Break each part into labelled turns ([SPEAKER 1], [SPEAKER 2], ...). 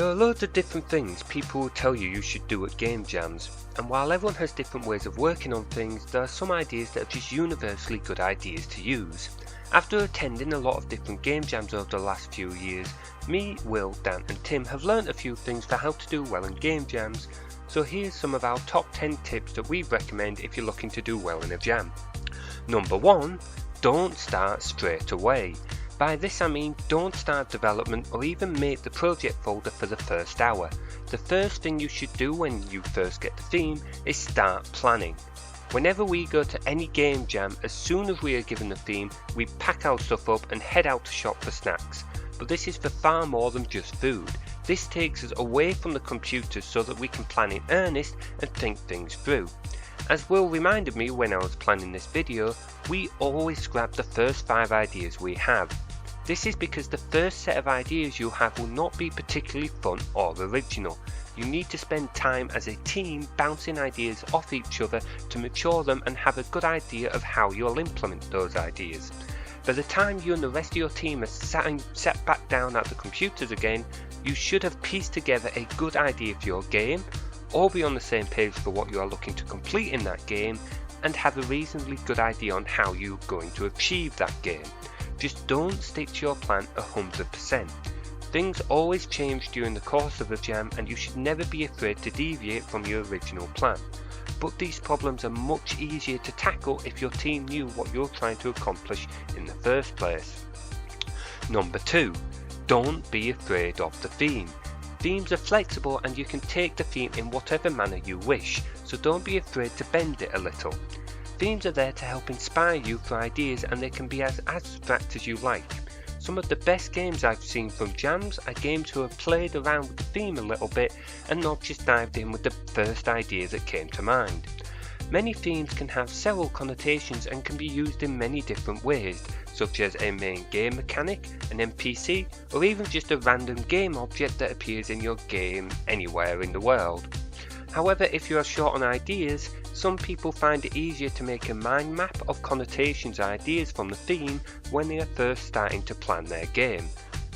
[SPEAKER 1] There are loads of different things people will tell you should do at game jams, and while everyone has different ways of working on things, there are some ideas that are just universally good ideas to use. After attending a lot of different game jams over the last few years, me, Will, Dan and Tim have learnt a few things for how to do well in game jams, so here's some of our top 10 tips that we recommend if you're looking to do well in a jam. Number 1. Don't start straight away. By this I mean don't start development or even make the project folder for the first hour. The first thing you should do when you first get the theme is start planning. Whenever we go to any game jam, as soon as we are given the theme, we pack our stuff up and head out to shop for snacks. But this is for far more than just food. This takes us away from the computers so that we can plan in earnest and think things through. As Will reminded me when I was planning this video, we always scrap the first 5 ideas we have. This is because the first set of ideas you have will not be particularly fun or original. You need to spend time as a team bouncing ideas off each other to mature them and have a good idea of how you'll implement those ideas. By the time you and the rest of your team are sat back down at the computers again, you should have pieced together a good idea for your game, all be on the same page for what you are looking to complete in that game, and have a reasonably good idea on how you're going to achieve that game. Just don't stick to your plan 100%. Things always change during the course of a jam and you should never be afraid to deviate from your original plan. But these problems are much easier to tackle if your team knew what you're trying to accomplish in the first place. Number 2. Don't be afraid of the theme. Themes are flexible and you can take the theme in whatever manner you wish, so don't be afraid to bend it a little. Themes are there to help inspire you for ideas and they can be as abstract as you like. Some of the best games I've seen from jams are games who have played around with the theme a little bit and not just dived in with the first idea that came to mind. Many themes can have several connotations and can be used in many different ways, such as a main game mechanic, an NPC, or even just a random game object that appears in your game anywhere in the world. However, if you are short on ideas, some people find it easier to make a mind map of connotations or ideas from the theme when they are first starting to plan their game.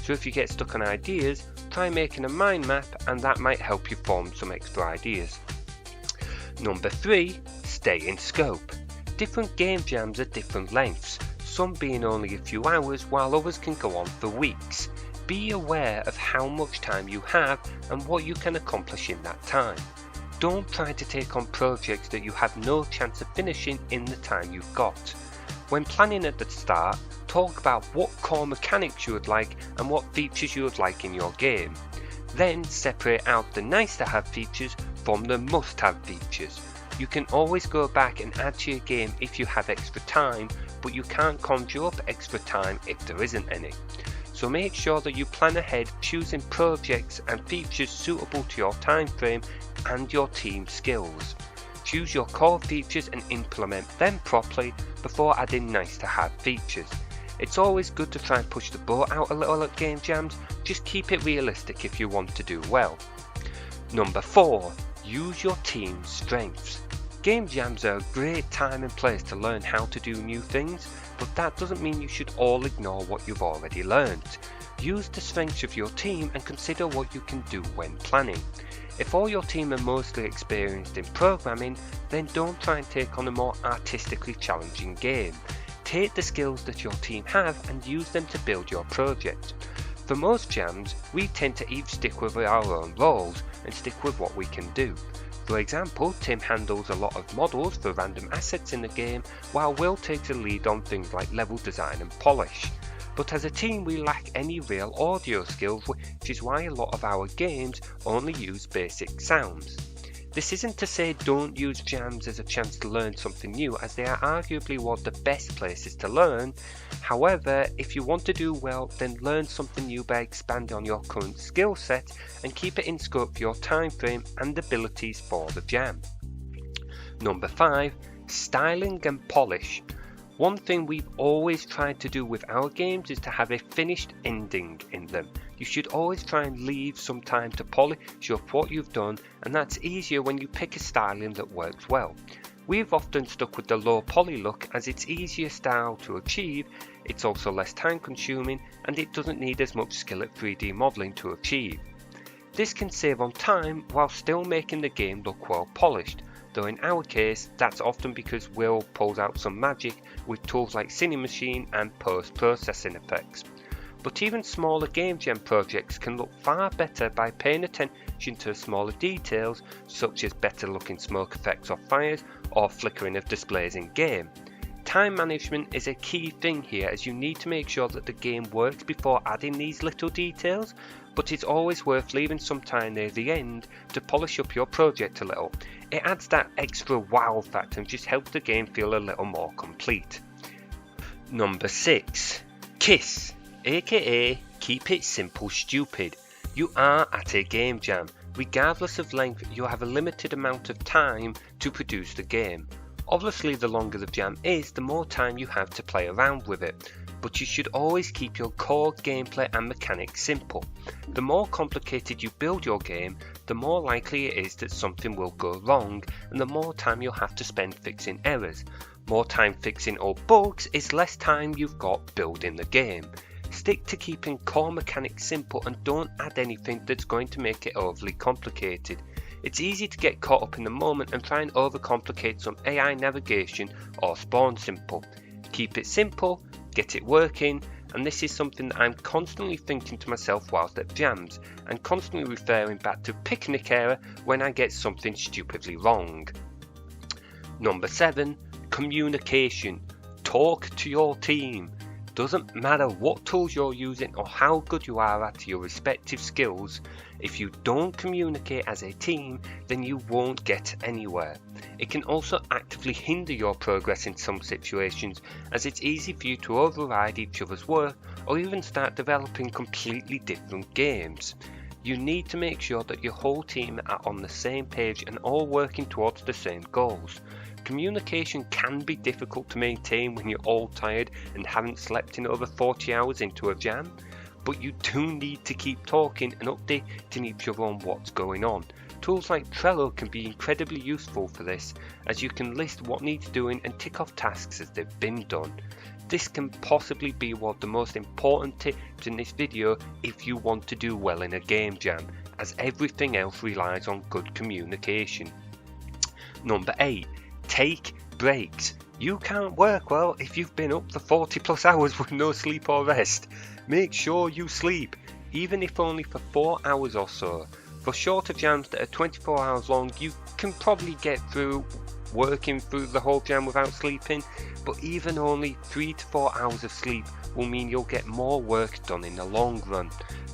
[SPEAKER 1] So if you get stuck on ideas, try making a mind map and that might help you form some extra ideas. Number 3. Stay in scope. Different game jams are different lengths, some being only a few hours while others can go on for weeks. Be aware of how much time you have and what you can accomplish in that time. Don't try to take on projects that you have no chance of finishing in the time you've got. When planning at the start, talk about what core mechanics you would like and what features you would like in your game. Then separate out the nice to have features from the must have features. You can always go back and add to your game if you have extra time, but you can't conjure up extra time if there isn't any. So make sure that you plan ahead, choosing projects and features suitable to your time frame and your team skills. Choose your core features and implement them properly before adding nice to have features. It's always good to try and push the boat out a little at game jams, just keep it realistic if you want to do well. Number 4. Use your team's strengths. Game jams are a great time and place to learn how to do new things, but that doesn't mean you should all ignore what you've already learned. Use the strengths of your team and consider what you can do when planning. If all your team are mostly experienced in programming, then don't try and take on a more artistically challenging game. Take the skills that your team have and use them to build your project. For most jams, we tend to each stick with our own roles and stick with what we can do. For example, Tim handles a lot of models for random assets in the game, while Will takes a lead on things like level design and polish. But as a team we lack any real audio skills, which is why a lot of our games only use basic sounds. This isn't to say don't use jams as a chance to learn something new, as they are arguably one of the best places to learn. However, if you want to do well, then learn something new by expanding on your current skill set and keep it in scope for your time frame and abilities for the jam. Number 5. Styling and polish. One thing we've always tried to do with our games is to have a finished ending in them. You should always try and leave some time to polish up what you've done, and that's easier when you pick a styling that works well. We've often stuck with the low poly look as it's easier style to achieve, it's also less time consuming, and it doesn't need as much skill at 3D modelling to achieve. This can save on time while still making the game look well polished, though in our case that's often because Will pulls out some magic with tools like Cinemachine and post-processing effects. But even smaller game jam projects can look far better by paying attention to smaller details such as better looking smoke effects of fires or flickering of displays in game. Time management is a key thing here, as you need to make sure that the game works before adding these little details, but it's always worth leaving some time near the end to polish up your project a little. It adds that extra wow factor and just helps the game feel a little more complete. Number 6. KISS, aka Keep It Simple Stupid. You are at a game jam. Regardless of length, you have a limited amount of time to produce the game. Obviously, the longer the jam is, the more time you have to play around with it, but you should always keep your core gameplay and mechanics simple. The more complicated you build your game, the more likely it is that something will go wrong, and the more time you'll have to spend fixing errors. More time fixing old bugs is less time you've got building the game. Stick to keeping core mechanics simple and don't add anything that's going to make it overly complicated. It's easy to get caught up in the moment and try and overcomplicate some AI navigation or spawn simple. Keep it simple, get it working, and this is something that I'm constantly thinking to myself whilst at jams, and constantly referring back to picnic era when I get something stupidly wrong. Number 7. Communication. Talk to your team. Doesn't matter what tools you're using or how good you are at your respective skills, if you don't communicate as a team, then you won't get anywhere. It can also actively hinder your progress in some situations, as it's easy for you to override each other's work or even start developing completely different games. You need to make sure that your whole team are on the same page and all working towards the same goals. Communication can be difficult to maintain when you're all tired and haven't slept in over 40 hours into a jam, but you do need to keep talking and updating each other on what's going on. Tools like Trello can be incredibly useful for this, as you can list what needs doing and tick off tasks as they've been done. This can possibly be one of the most important tips in this video if you want to do well in a game jam, as everything else relies on good communication. Number 8. Take breaks. You can't work well if you've been up for 40 plus hours with no sleep or rest. Make sure you sleep, even if only for 4 hours or so. For shorter jams that are 24 hours long, you can probably get through working through the whole jam without sleeping, but even only 3 to 4 hours of sleep will mean you'll get more work done in the long run.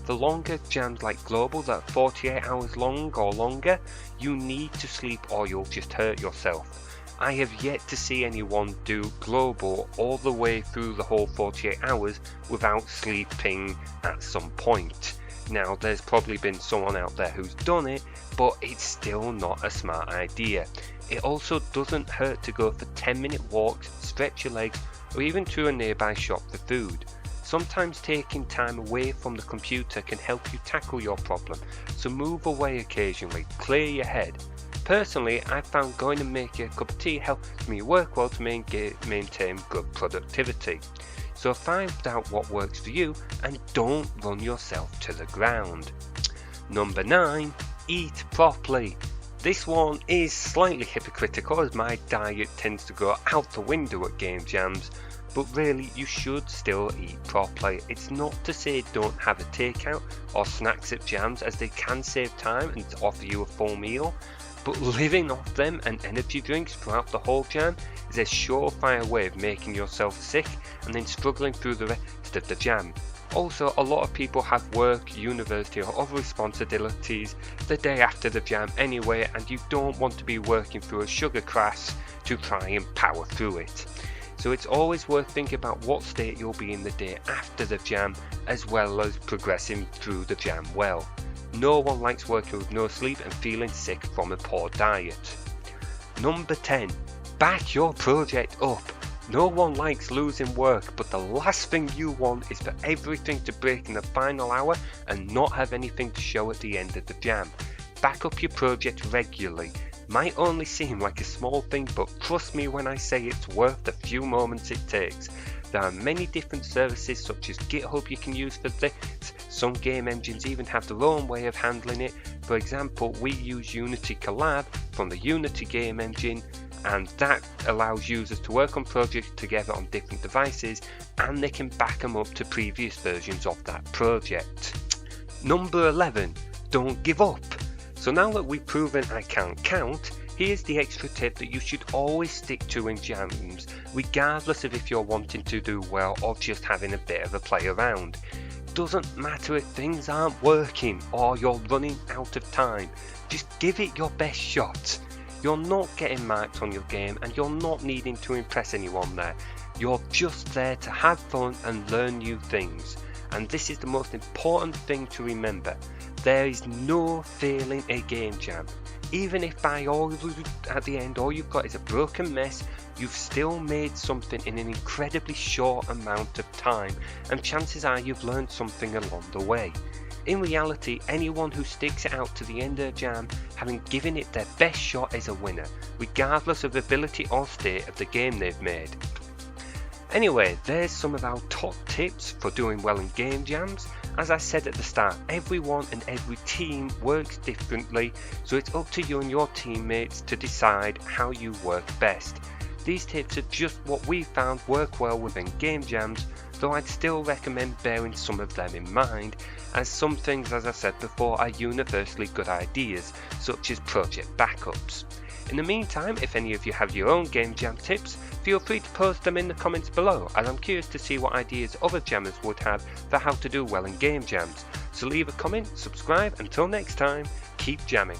[SPEAKER 1] For longer jams like Global that are 48 hours long or longer, you need to sleep or you'll just hurt yourself. I have yet to see anyone do Global all the way through the whole 48 hours without sleeping at some point. Now, there's probably been someone out there who's done it, but it's still not a smart idea. It also doesn't hurt to go for 10-minute walks, stretch your legs, or even to a nearby shop for food. Sometimes taking time away from the computer can help you tackle your problem, so move away occasionally, clear your head. Personally, I found going and making a cup of tea helps me work well to maintain good productivity. So find out what works for you and don't run yourself to the ground. Number 9. Eat properly. This one is slightly hypocritical, as my diet tends to go out the window at game jams, but really you should still eat properly. It's not to say don't have a takeout or snacks at jams, as they can save time and offer you a full meal, but living off them and energy drinks throughout the whole jam is a surefire way of making yourself sick and then struggling through the rest of the jam. Also, a lot of people have work, university or other responsibilities the day after the jam anyway, and you don't want to be working through a sugar crash to try and power through it. So it's always worth thinking about what state you'll be in the day after the jam, as well as progressing through the jam well. No one likes working with no sleep and feeling sick from a poor diet. Number 10. Back your project up. No one likes losing work, but the last thing you want is for everything to break in the final hour and not have anything to show at the end of the jam. Back up your project regularly. Might only seem like a small thing, but trust me when I say it's worth the few moments it takes. There are many different services such as GitHub you can use for this, Some game engines even have their own way of handling it. For example, we use Unity Collab from the Unity game engine, and that allows users to work on projects together on different devices, and they can back them up to previous versions of that project. Number 11, don't give up. So now that we've proven I can't count, here's the extra tip that you should always stick to in jams, regardless of if you're wanting to do well or just having a bit of a play around. Doesn't matter if things aren't working or you're running out of time, just give it your best shot. You're not getting marked on your game and you're not needing to impress anyone there. You're just there to have fun and learn new things. And this is the most important thing to remember. There is no failing a game jam. Even if at the end all you've got is a broken mess, you've still made something in an incredibly short amount of time, and chances are you've learned something along the way. In reality, anyone who sticks it out to the end of a jam, having given it their best shot, is a winner, regardless of ability or state of the game they've made. Anyway, there's some of our top tips for doing well in game jams. As I said at the start, everyone and every team works differently, so it's up to you and your teammates to decide how you work best. These tips are just what we found work well within game jams, though I'd still recommend bearing some of them in mind, as some things, as I said before, are universally good ideas, such as project backups. In the meantime, if any of you have your own game jam tips, feel free to post them in the comments below, as I'm curious to see what ideas other jammers would have for how to do well in game jams. So leave a comment, subscribe, until next time, keep jamming.